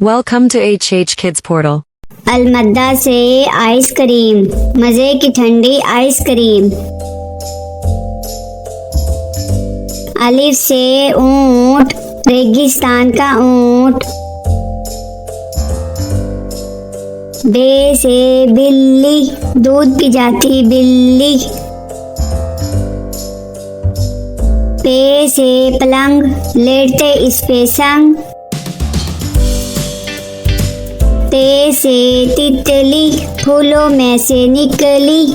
Welcome to HH Kids Portal. अलमद्दा से ice cream, मजे की ठंडी आइसक्रीम। अलिफ से ऊंट, रेगिस्तान का ऊंट। बे से बिल्ली, दूध पी जाती बिल्ली। पे से पलंग, लेटते इस पे संग। ते से तितली, फूलों में से निकली।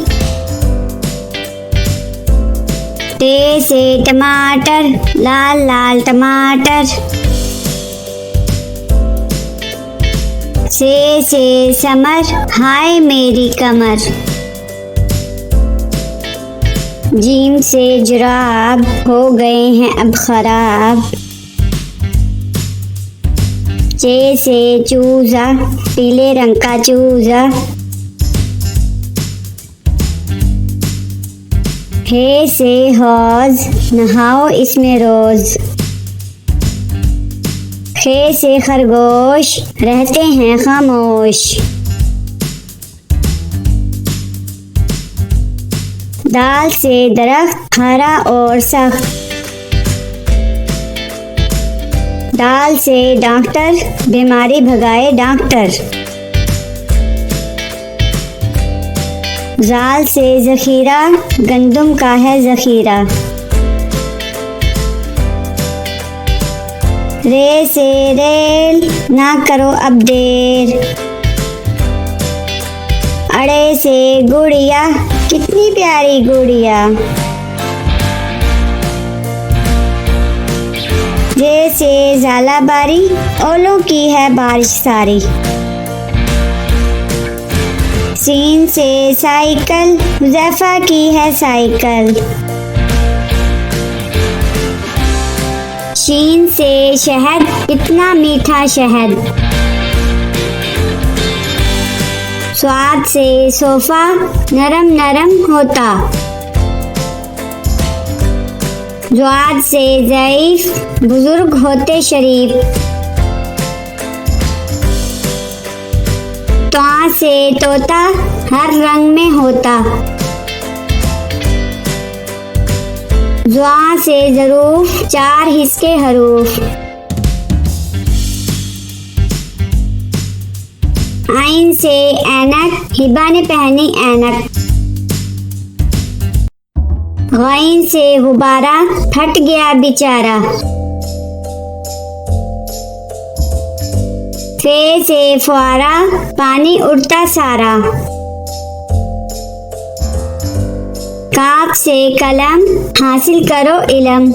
टे से टमाटर, लाल लाल टमाटर। से समर, हाय मेरी कमर। जीम से जुराब, हो गए हैं अब खराब। चे से चूजा, पीले रंग का चूजा। हे से हौज, नहाओ इसमें रोज। खे से खरगोश, रहते हैं खामोश। दाल से दरख्त, हरा और सख्त। दाल से डॉक्टर, बीमारी भगाए डॉक्टर। जाल से जखीरा, गंदुम का है जखीरा। रे से रेल, ना करो अब देर। अड़े से गुड़िया, कितनी प्यारी गुड़िया। जे से झालाबारी, ओलों की है बारिश सारी। सीन से साइकिल, हुज़ैफा की है साइकिल। शीन से शहद, इतना मीठा शहद। स्वाद से सोफा, नरम नरम होता। ज़्वाद से ज़ईफ, बुजुर्ग होते शरीफ। त्वा से तोता, हर रंग में होता। ज़्वा से ज़रूफ, चार हिस्से हरूफ। आइन से ऐनक, हिबा ने पहनी ऐनक। गैन से गुब्बारा, फट गया बेचारा। फे से फुआरा, पानी उड़ता सारा। काफ से कलम, हासिल करो इलम।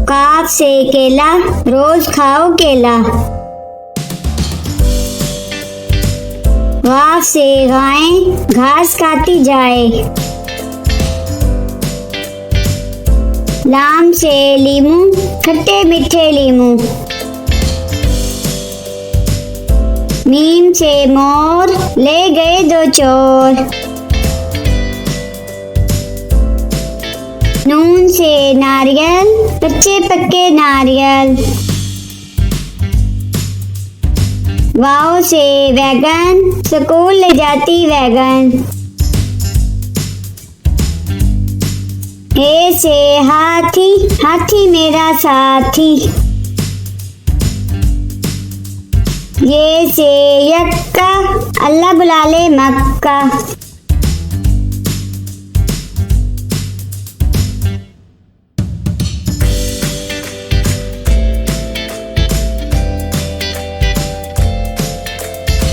काफ से केला, रोज खाओ केला। गाफ से गाय, घास खाती जाए। लाम से लीमू, खट्टे मीठे लीमू। मीम से मोर, ले गए दो चोर। नून से नारियल, कच्चे पक्के नारियल। वाव से वैगन, स्कूल ले जाती वैगन। हे से हाथी, हाथी मेरा साथी। ये से यक्का, अल्लाह बुला ले मक्का।